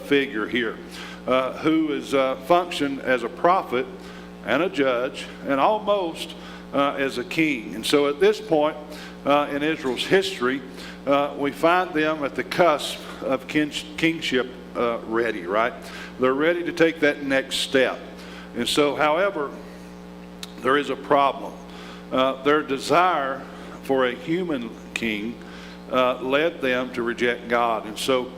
figure here who is functioned as a prophet and a judge and almost as a king. And so at this point in Israel's history, we find them at the cusp of kingship ready, right? They're ready to take that next step. And so, however, there is a problem. Their desire for a human king led them to reject God. And so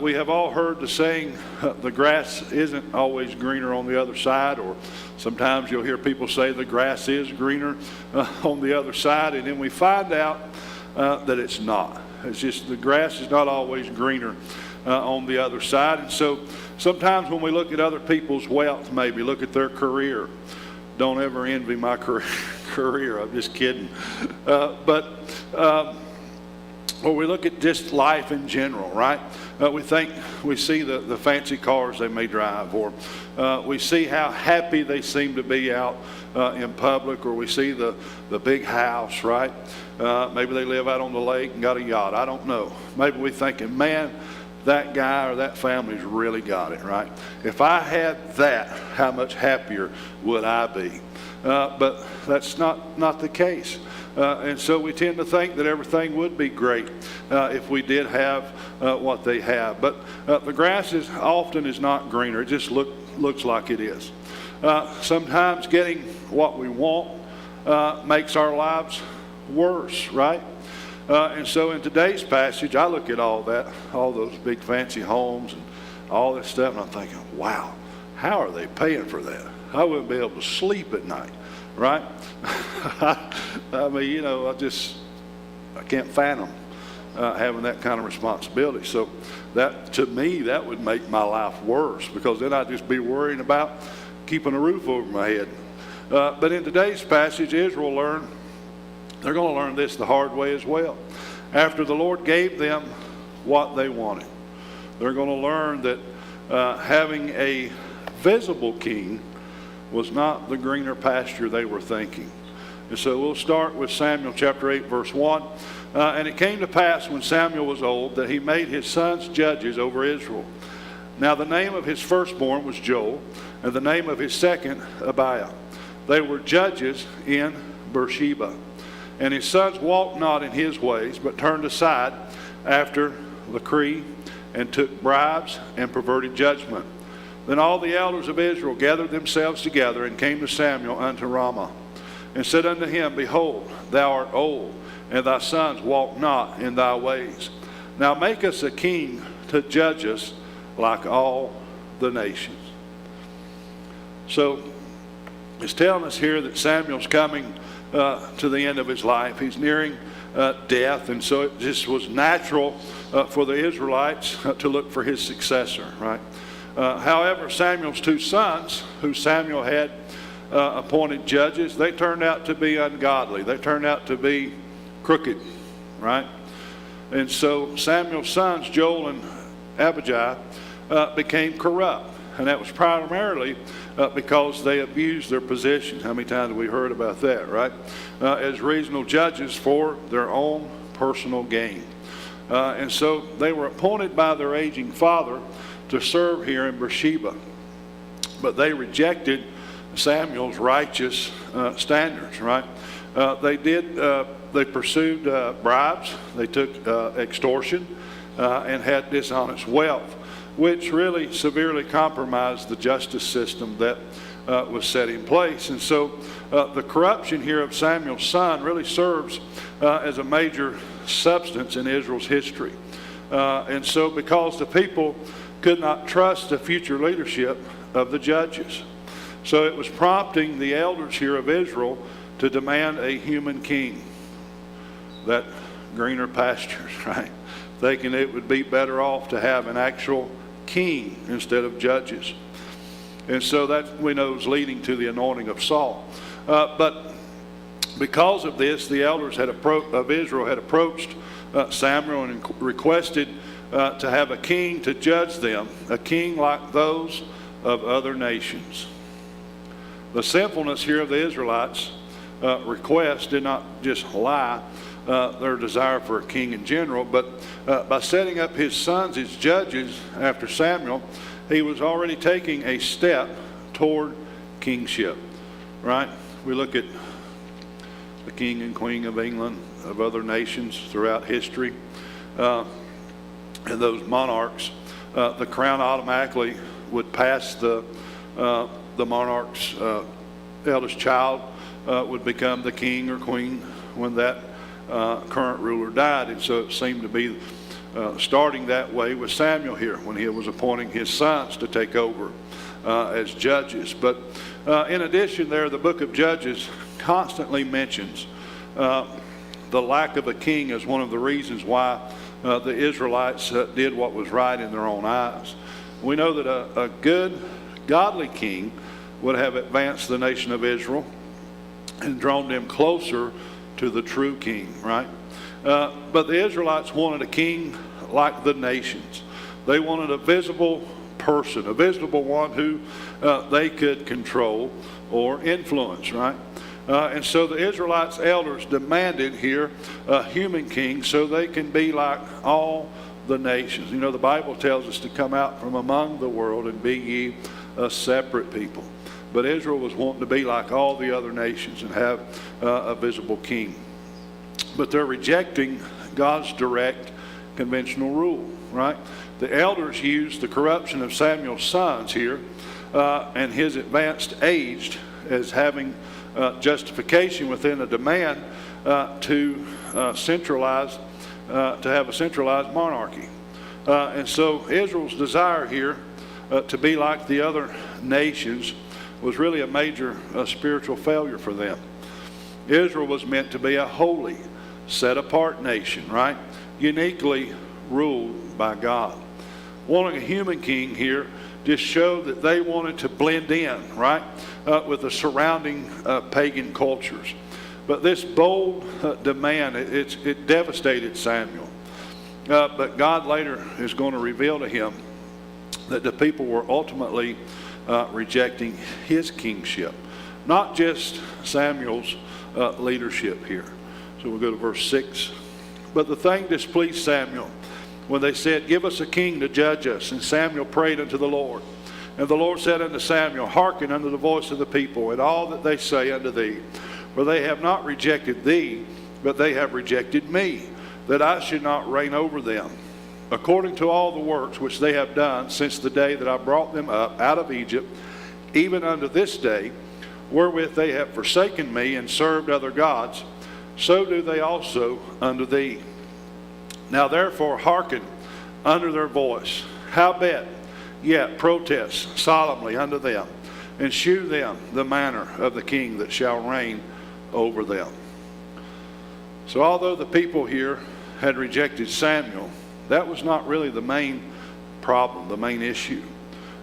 we have all heard the saying, the grass isn't always greener on the other side, or sometimes you'll hear people say the grass is greener on the other side, and then we find out that it's not. It's just the grass is not always greener on the other side. And so sometimes when we look at other people's wealth, maybe look at their career, don't ever envy my career. I'm just kidding. Or we look at just life in general, right? We see the fancy cars they may drive, or we see how happy they seem to be out in public, or we see the big house, right? Maybe they live out on the lake and got a yacht. I don't know. Maybe we're thinking, man, that guy or that family's really got it, right? If I had that, how much happier would I be? But that's not the case. And so we tend to think that everything would be great if we did have what they have. But the grass often is not greener. It just looks like it is. Sometimes getting what we want makes our lives worse, right? And so in today's passage, I look at all those big fancy homes and all this stuff, and I'm thinking, wow, how are they paying for that? I wouldn't be able to sleep at night, right? I mean, I can't fathom having that kind of responsibility. So that, to me, that would make my life worse, because then I'd just be worrying about keeping a roof over my head. But in today's passage, Israel they're going to learn this the hard way as well. After the Lord gave them what they wanted, they're going to learn that having a visible king was not the greener pasture they were thinking. And so we'll start with Samuel chapter 8, verse 1. And it came to pass when Samuel was old that he made his sons judges over Israel. Now the name of his firstborn was Joel, and the name of his second Abiah. They were judges in Beersheba. And his sons walked not in his ways, but turned aside after Hickory, and took bribes and perverted judgment. Then all the elders of Israel gathered themselves together and came to Samuel unto Ramah, and said unto him, Behold, thou art old, and thy sons walk not in thy ways. Now make us a king to judge us like all the nations. So it's telling us here that Samuel's coming to the end of his life. He's nearing death, and so it just was natural for the Israelites to look for his successor, right? However, Samuel's two sons, who Samuel had appointed judges, they turned out to be ungodly. They turned out to be crooked, right? And so Samuel's sons, Joel and Abijah, became corrupt. And that was primarily because they abused their position. How many times have we heard about that, right? As regional judges for their own personal gain. And so they were appointed by their aging father to serve here in Beersheba. But they rejected Samuel's righteous standards, right? They pursued bribes. They took extortion and had dishonest wealth, which really severely compromised the justice system that was set in place. And so the corruption here of Samuel's son really serves as a major substance in Israel's history. And so because the people could not trust the future leadership of the judges, so it was prompting the elders here of Israel to demand a human king, that greener pastures, right? Thinking it would be better off to have an actual king instead of judges. And so that, we know, is leading to the anointing of Saul. But because of this, the elders of Israel had approached Samuel and requested to have a king to judge them, a king like those of other nations. The sinfulness here of the Israelites' request did not just lie their desire for a king in general, but by setting up his sons as judges after Samuel, he was already taking a step toward kingship, right? We look at the king and queen of England, of other nations throughout history, and those monarchs, the crown automatically would pass the monarch's eldest child would become the king or queen when that current ruler died. And so it seemed to be starting that way with Samuel here when he was appointing his sons to take over as judges. But in addition there, the book of Judges constantly mentions the lack of a king as one of the reasons why the Israelites did what was right in their own eyes. We know that a good, godly king would have advanced the nation of Israel and drawn them closer to the true king, right? But the Israelites wanted a king like the nations. They wanted a visible person, a visible one who they could control or influence, right? And so the Israelites' elders demanded here a human king so they can be like all the nations. You know, the Bible tells us to come out from among the world and be ye a separate people. But Israel was wanting to be like all the other nations and have a visible king. But they're rejecting God's direct conventional rule, right? The elders used the corruption of Samuel's sons here and his advanced age as having justification within a demand to have a centralized monarchy. And so Israel's desire here to be like the other nations was really a major spiritual failure for them. Israel was meant to be a holy, set-apart nation, right? Uniquely ruled by God. Wanting a human king here just showed that they wanted to blend in, right, with the surrounding pagan cultures. But this bold demand, it devastated Samuel. But God later is going to reveal to him that the people were ultimately rejecting his kingship, not just Samuel's leadership here. So we'll go to verse 6. But the thing displeased Samuel when they said, give us a king to judge us. And Samuel prayed unto the Lord. And the Lord said unto Samuel, hearken unto the voice of the people, and all that they say unto thee. For they have not rejected thee, but they have rejected me, that I should not reign over them, according to all the works which they have done since the day that I brought them up out of Egypt, even unto this day, wherewith they have forsaken me and served other gods, so do they also unto thee. Now therefore hearken unto their voice. Howbeit yet protest solemnly unto them, and shew them the manner of the king that shall reign over them. So although the people here had rejected Samuel, that was not really the main problem, the main issue.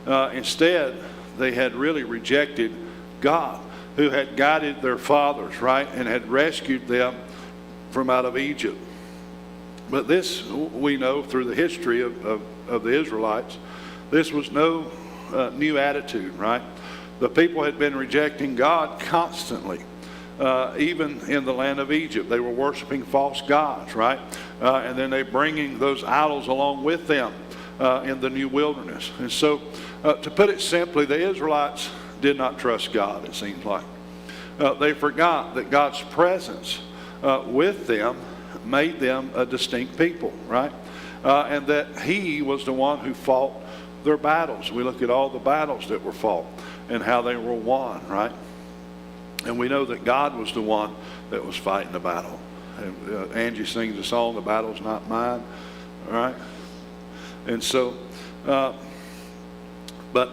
Instead, they had really rejected God, who had guided their fathers, right, and had rescued them from out of Egypt. But this, we know through the history of the Israelites, this was no new attitude, right? The people had been rejecting God constantly. Even in the land of Egypt, they were worshiping false gods, right? And then they bringing those idols along with them in the new wilderness. And so, to put it simply, the Israelites did not trust God, it seems like. They forgot that God's presence with them made them a distinct people, right? And that He was the one who fought their battles. We look at all the battles that were fought and how they were won, right? And we know that God was the one that was fighting the battle. And Angie sings the song, "The battle's not mine," all right? And so, but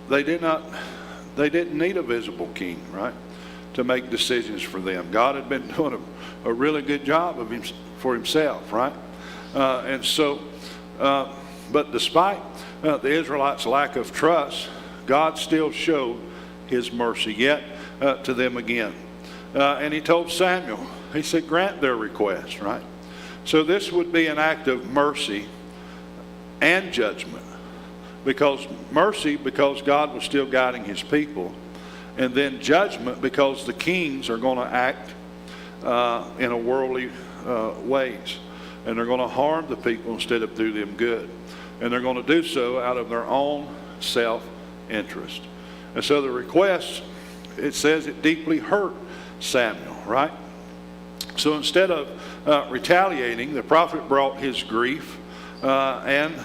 they didn't need a visible king, right, to make decisions for them. God had been doing a really good job for Himself, right? And so, but despite the Israelites' lack of trust, God still showed His mercy yet to them again. And He told Samuel, He said, grant their request, right? So this would be an act of mercy and judgment. Because God was still guiding His people, and then judgment because the kings are going to act in a worldly ways, and they're going to harm the people instead of do them good, and they're going to do so out of their own self-interest. And so the request, it says it deeply hurt Samuel, right? So instead of retaliating, the prophet brought his grief and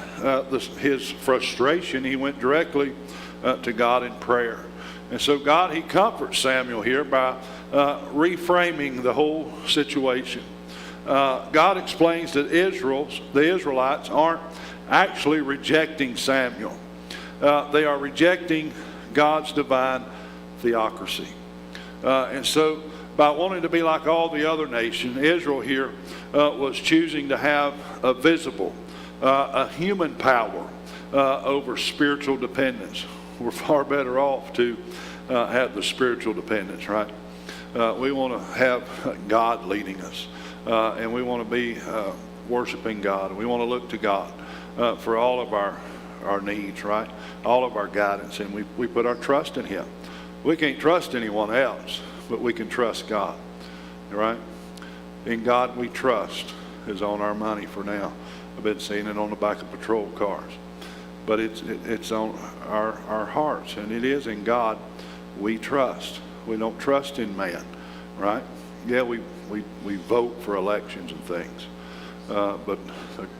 his frustration. He went directly to God in prayer. And so God, he comforts Samuel here by reframing the whole situation. God explains that the Israelites aren't actually rejecting Samuel. They are rejecting God's divine theocracy. And so by wanting to be like all the other nations, Israel here was choosing to have a visible, a human power over spiritual dependence. We're far better off to have the spiritual dependence, right? We want to have God leading us, and we want to be worshiping God. We want to look to God for all of our needs, right? All of our guidance, and we put our trust in Him. We can't trust anyone else, but we can trust God, right? In God we trust is on our money for now. I've been seeing it on the back of patrol cars. But it's on our hearts, and it is in God we trust. We don't trust in man, right? Yeah, we vote for elections and things. But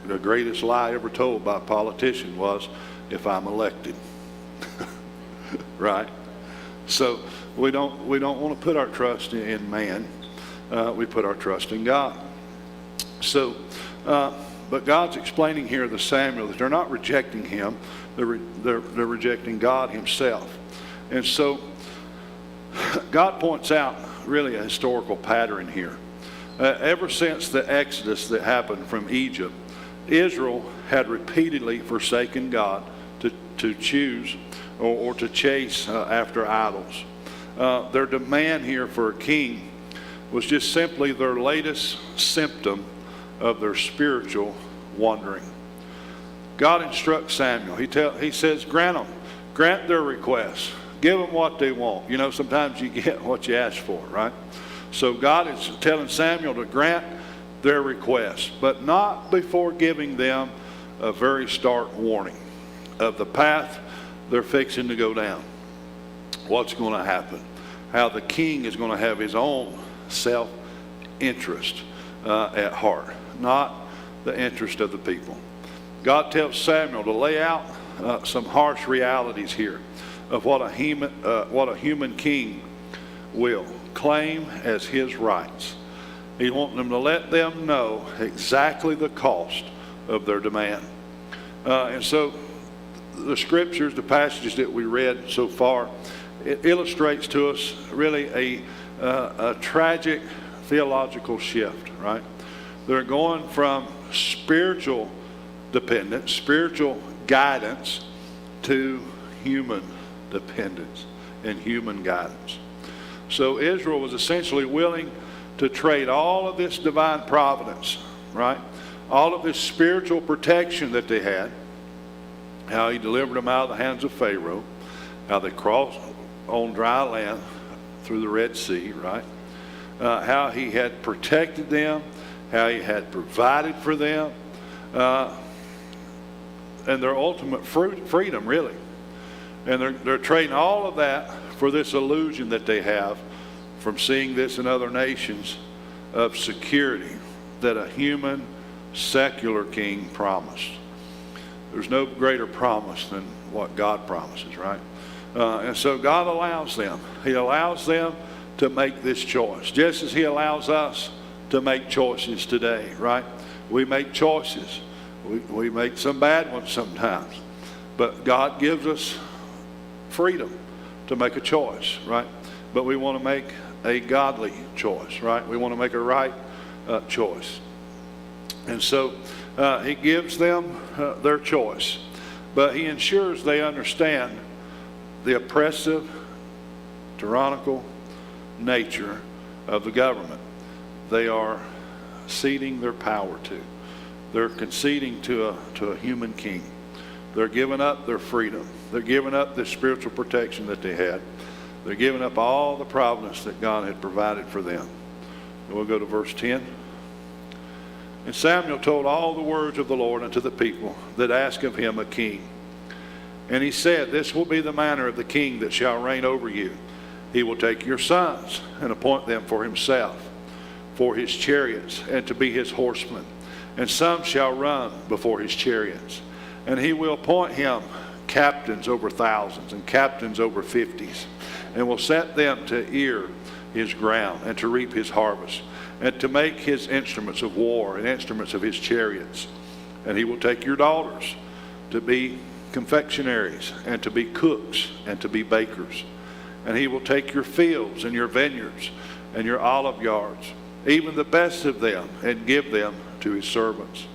the greatest lie ever told by a politician was, if I'm elected. Right? So we don't want to put our trust in man. We put our trust in God. So, but God's explaining here to Samuel that they're not rejecting him. They're rejecting God himself. And so God points out really a historical pattern here. Ever since the Exodus that happened from Egypt, Israel had repeatedly forsaken God to choose or to chase after idols. Their demand here for a king was just simply their latest symptom of their spiritual wandering. God instructs Samuel. He says, grant their requests. Give them what they want. You know, sometimes you get what you ask for, right? So God is telling Samuel to grant their requests, but not before giving them a very stark warning of the path they're fixing to go down. What's going to happen? How the king is going to have his own self-interest at heart, not the interest of the people. God tells Samuel to lay out some harsh realities here of what a human king will claim as his rights. He wants them to let them know exactly the cost of their demand. And so the scriptures, the passages that we read so far, it illustrates to us really a tragic theological shift, right? They're going from spiritual dependence, spiritual guidance, to human dependence and human guidance. So Israel was essentially willing to trade all of this divine providence, right? All of this spiritual protection that they had, how he delivered them out of the hands of Pharaoh, how they crossed on dry land through the Red Sea, right? How he had protected them, how he had provided for them, and their ultimate freedom, really. And they're trading all of that for this illusion that they have from seeing this in other nations of security that a human secular king promised. There's no greater promise than what God promises, right? And so God allows them. He allows them to make this choice, just as he allows us to make choices today, right? We make choices. We make some bad ones sometimes. But God gives us freedom to make a choice, right? But we want to make a godly choice, right? We want to make a right choice. And so he gives them their choice. But he ensures they understand the oppressive, tyrannical nature of the government they are ceding their power to. They're conceding to a human king. They're giving up their freedom. They're giving up the spiritual protection that they had. They're giving up all the providence that God had provided for them. And we'll go to verse 10. And Samuel told all the words of the Lord unto the people that asked of him a king. And he said, This will be the manner of the king that shall reign over you. He will take your sons and appoint them for himself, for his chariots, and to be his horsemen. And some shall run before his chariots. And he will appoint him captains over thousands and captains over 50s, and will set them to ear his ground and to reap his harvest, and to make his instruments of war and instruments of his chariots. And he will take your daughters to be confectionaries, and to be cooks, and to be bakers. And he will take your fields and your vineyards and your olive yards, even the best of them, and give them to his servants.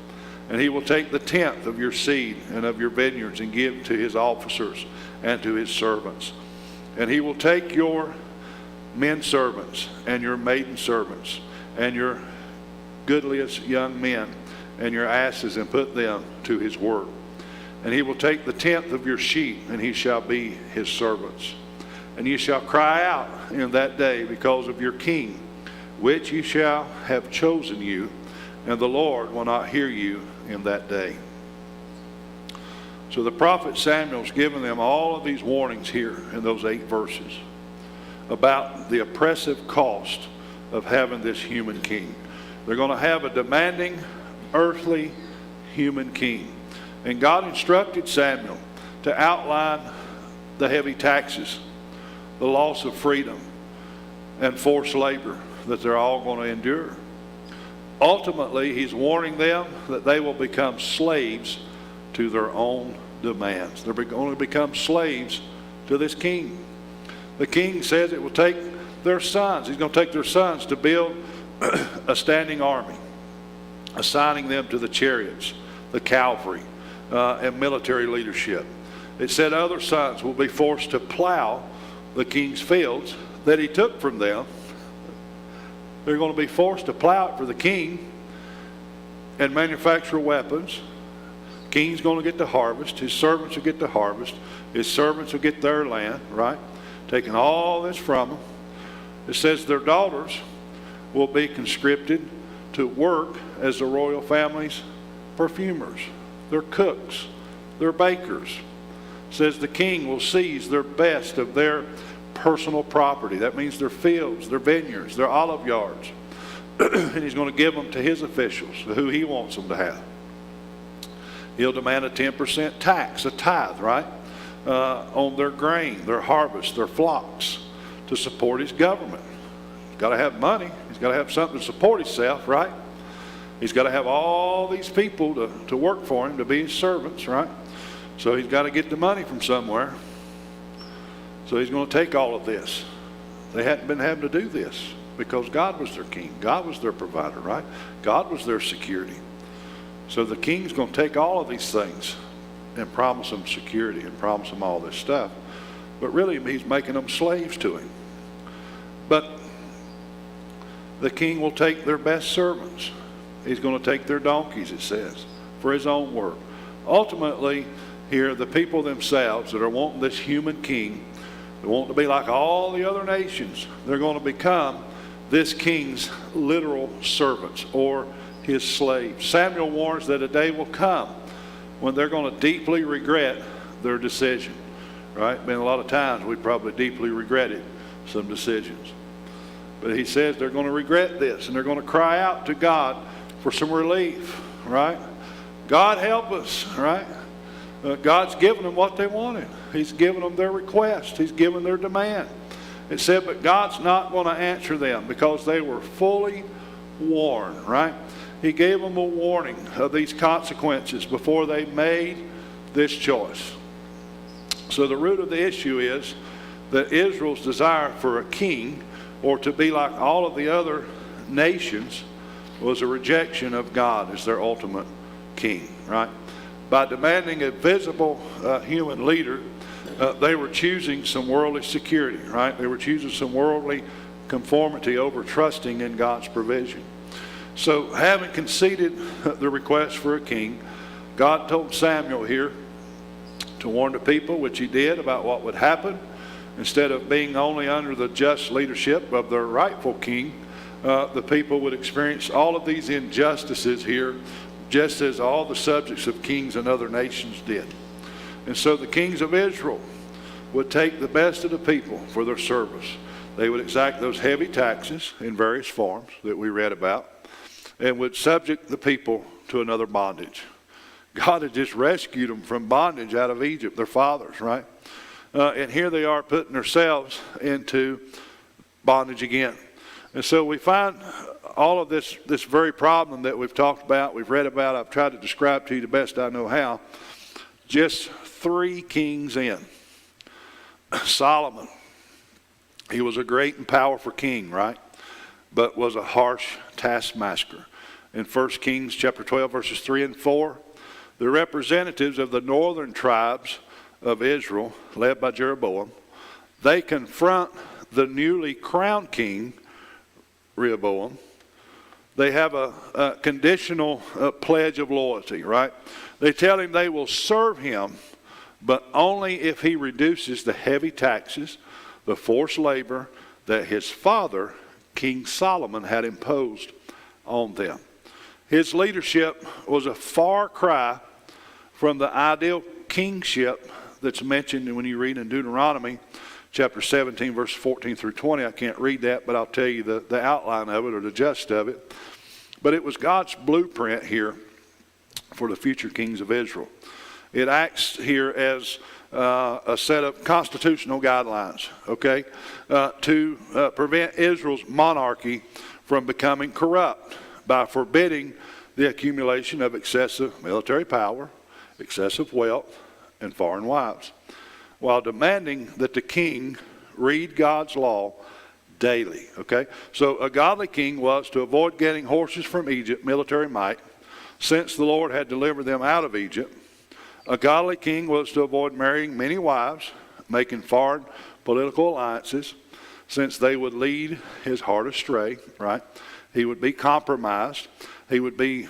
And he will take the tenth of your seed and of your vineyards, and give to his officers and to his servants. And he will take your men servants and your maiden servants and your goodliest young men and your asses, and put them to his work. And he will take the tenth of your sheep, and he shall be his servants. And ye shall cry out in that day because of your king, which ye shall have chosen you, and the Lord will not hear you in that day. So the prophet Samuel's given them all of these warnings here in those 8 verses about the oppressive cost of having this human king. They're going to have a demanding, earthly human king. And God instructed Samuel to outline the heavy taxes, the loss of freedom, and forced labor that they're all going to endure. Ultimately, he's warning them that they will become slaves to their own demands. They're going to become slaves to this king. The king says it will take their sons. He's going to take their sons to build a standing army, assigning them to the chariots, the cavalry, and military leadership. It said other sons will be forced to plow the king's fields that he took from them. They're going to be forced to plow it for the king and manufacture weapons. King's going to get the harvest. His servants will get the harvest. His servants will get their land, right? Taking all this from them. It says their daughters will be conscripted to work as the royal family's perfumers. They're cooks. They're bakers. It says the king will seize their best of their personal property. That means their fields, their vineyards, their olive yards. And he's going to give them to his officials, who he wants them to have. He'll demand a 10% tax, a tithe, right? On their grain, their harvest, their flocks, to support his government. He's got to have money. He's got to have something to support himself, right? He's got to have all these people to work for him, to be his servants, right? So he's got to get the money from somewhere. So he's going to take all of this. They hadn't been having to do this because God was their king. God was their provider, right? God was their security. So the king's going to take all of these things and promise them security and promise them all this stuff. But really, he's making them slaves to him. But the king will take their best servants. He's going to take their donkeys, it says, for his own work. Ultimately, here, the people themselves that are wanting this human king, they want to be like all the other nations. They're going to become this king's literal servants or his slaves. Samuel warns that a day will come when they're going to deeply regret their decision. Right? Been a lot of times we probably deeply regretted some decisions. But he says they're going to regret this, and they're going to cry out to God for some relief. Right? God help us. Right? God's given them what they wanted. He's given them their request. He's given their demand. It said, but God's not going to answer them because they were fully warned, right? He gave them a warning of these consequences before they made this choice. So the root of the issue is that Israel's desire for a king, or to be like all of the other nations, was a rejection of God as their ultimate king, right? By demanding a visible human leader, they were choosing some worldly security, right? They were choosing some worldly conformity over trusting in God's provision. So having conceded the request for a king, God told Samuel here to warn the people, which he did, about what would happen Instead of being only under the just leadership of their rightful king, the people would experience all of these injustices here, just as all the subjects of kings and other nations did. And so the kings of Israel would take the best of the people for their service. They would exact those heavy taxes in various forms that we read about, and would subject the people to another bondage. God had just rescued them from bondage out of Egypt, their fathers, right? And here they are putting themselves into bondage again. And so we find all of this very problem that we've talked about, we've read about, I've tried to describe to you the best I know how, just 3 kings in. Solomon, he was a great and powerful king, right? But was a harsh taskmaster. In 1 Kings chapter 12, verses 3 and 4, the representatives of the northern tribes of Israel, led by Jeroboam, they confront the newly crowned king, Rehoboam. They have a conditional pledge of loyalty, right? They tell him they will serve him, but only if he reduces the heavy taxes, the forced labor that his father, King Solomon, had imposed on them. His leadership was a far cry from the ideal kingship that's mentioned when you read in Deuteronomy chapter 17, verse 14 through 20. I can't read that, but I'll tell you the outline of it or the gist of it. But it was God's blueprint here for the future kings of Israel. It acts here as a set of constitutional guidelines, okay, to prevent Israel's monarchy from becoming corrupt by forbidding the accumulation of excessive military power, excessive wealth, and foreign wives, while demanding that the king read God's law daily, okay? So a godly king was to avoid getting horses from Egypt, military might, since the Lord had delivered them out of Egypt. A godly king was to avoid marrying many wives, making foreign political alliances, since they would lead his heart astray, right? He would be compromised. He would be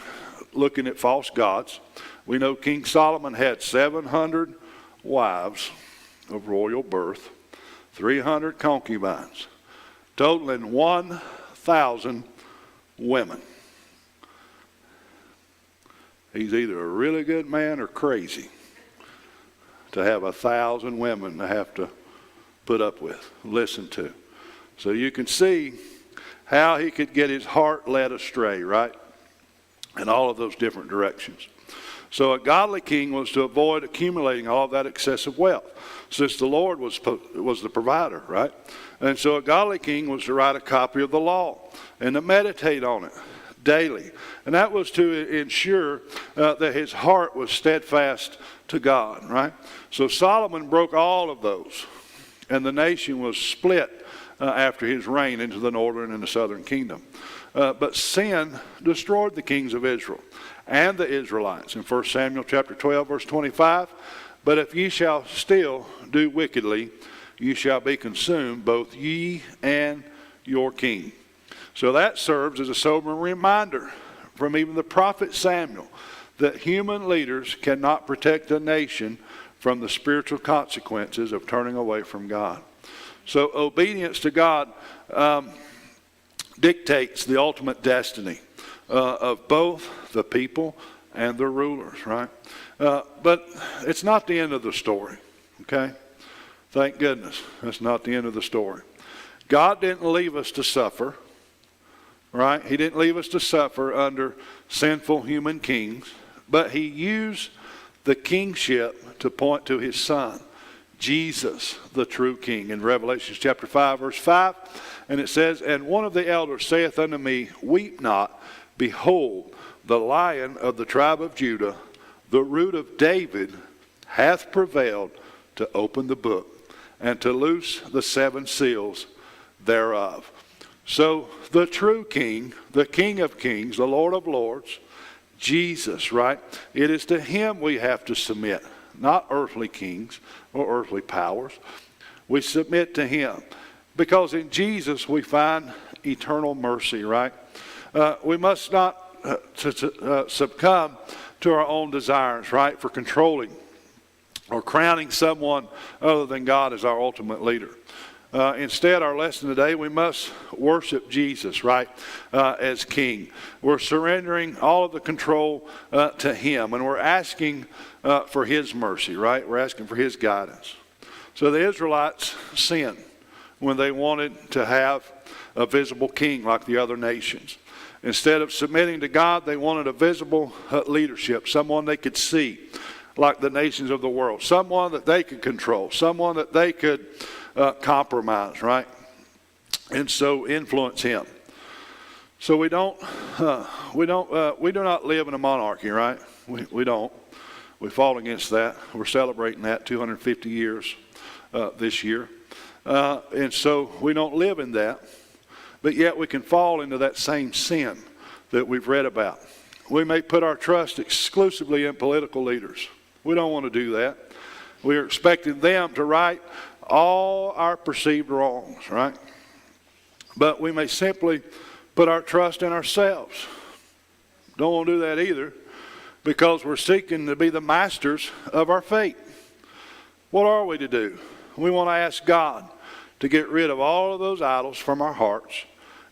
looking at false gods. We know King Solomon had 700 wives of royal birth, 300 concubines, totaling 1,000 women. He's either a really good man or crazy to have 1,000 women to have to put up with, listen to. So you can see how he could get his heart led astray, right? In all of those different directions. So a godly king was to avoid accumulating all of that excessive wealth, since the Lord was the provider, right? And so a godly king was to write a copy of the law and to meditate on it daily. And that was to ensure that his heart was steadfast to God, right? So Solomon broke all of those, and the nation was split after his reign into the northern and the southern kingdom. But sin destroyed the kings of Israel and the Israelites. In 1 Samuel chapter 12, verse 25, but if ye shall still do wickedly, you shall be consumed, both ye and your king. So that serves as a sobering reminder from even the prophet Samuel that human leaders cannot protect a nation from the spiritual consequences of turning away from God. So obedience to God dictates the ultimate destiny of both the people and their rulers, right? But it's not the end of the story, okay? Thank goodness that's not the end of the story. God didn't leave us to suffer, right? He didn't leave us to suffer under sinful human kings, but he used the kingship to point to his son, Jesus, the true king. In Revelation chapter 5, verse 5, and it says, and one of the elders saith unto me, weep not, behold, the Lion of the tribe of Judah, the root of David, hath prevailed to open the book and to loose the 7 seals thereof. So the true king, the King of kings, the Lord of lords, Jesus, right? It is to him we have to submit, not earthly kings or earthly powers. We submit to him because in Jesus we find eternal mercy, right? We must not succumb to our own desires, right, for controlling or crowning someone other than God as our ultimate leader. Instead, our lesson today, we must worship Jesus, right, as King. We're surrendering all of the control to Him, and we're asking for His mercy, right? We're asking for His guidance. So the Israelites sinned when they wanted to have a visible king like the other nations. Instead of submitting to God, they wanted a visible leadership, someone they could see like the nations of the world, someone that they could control, someone that they could compromise, right? And so influence him. So we do not live in a monarchy, right? We don't. We fought against that. We're celebrating that 250 years this year. And so we don't live in that. But yet we can fall into that same sin that we've read about. We may put our trust exclusively in political leaders. We don't want to do that. We are expecting them to right all our perceived wrongs, right? But we may simply put our trust in ourselves. Don't want to do that either, because we're seeking to be the masters of our fate. What are we to do? We want to ask God to get rid of all of those idols from our hearts,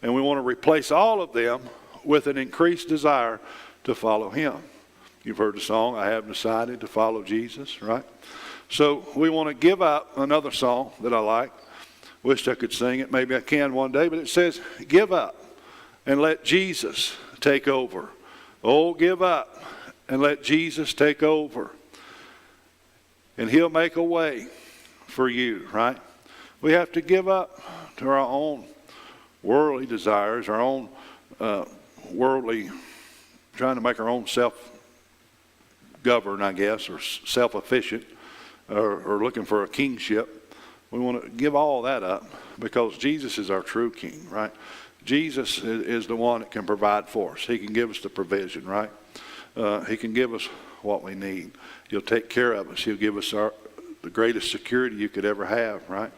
and we want to replace all of them with an increased desire to follow Him. You've heard the song, I have decided to follow Jesus, right? So we want to give up another song that I like. Wish I could sing it. Maybe I can one day. But it says, give up and let Jesus take over. Oh, give up and let Jesus take over. And He'll make a way for you, right? We have to give up to our own worldly desires, our own worldly, trying to make our own self-govern, I guess, or self-efficient, or looking for a kingship. We want to give all that up because Jesus is our true king, right? Jesus is the one that can provide for us. He can give us the provision, right? He can give us what we need. He'll take care of us. He'll give us the greatest security you could ever have, right?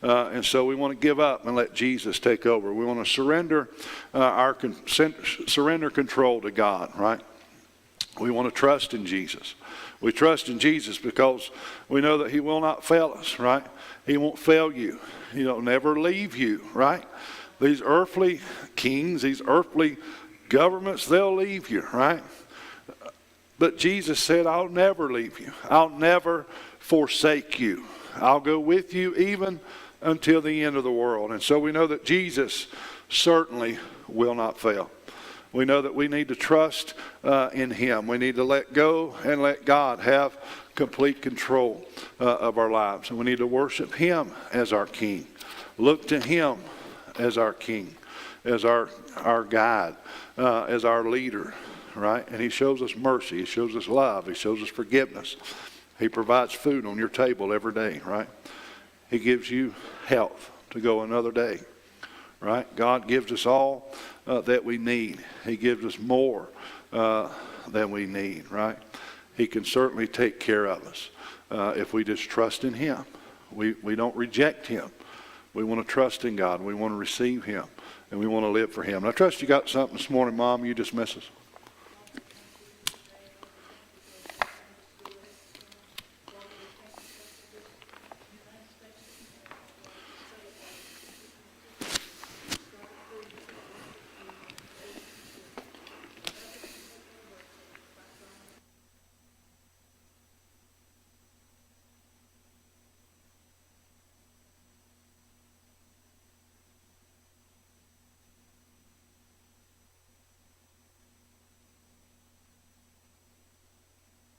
And so we want to give up and let Jesus take over. We want to surrender surrender control to God, right? We want to trust in Jesus. We trust in Jesus because we know that He will not fail us, right? He won't fail you. He'll never leave you, right? These earthly kings, these earthly governments, they'll leave you, right? But Jesus said, I'll never leave you. I'll never forsake you. I'll go with you even until the end of the world. And so we know that Jesus certainly will not fail. We know that we need to trust in Him. We need to let go and let God have complete control of our lives. And we need to worship Him as our King. Look to Him as our King, as our guide, as our leader, right? And He shows us mercy. He shows us love. He shows us forgiveness. He provides food on your table every day, right? He gives you health to go another day, right? God gives us all that we need. He gives us more than we need, right? He can certainly take care of us if we just trust in Him. We don't reject Him. We want to trust in God. We want to receive Him, and we want to live for Him. And I trust you got something this morning, Mom. You dismiss us.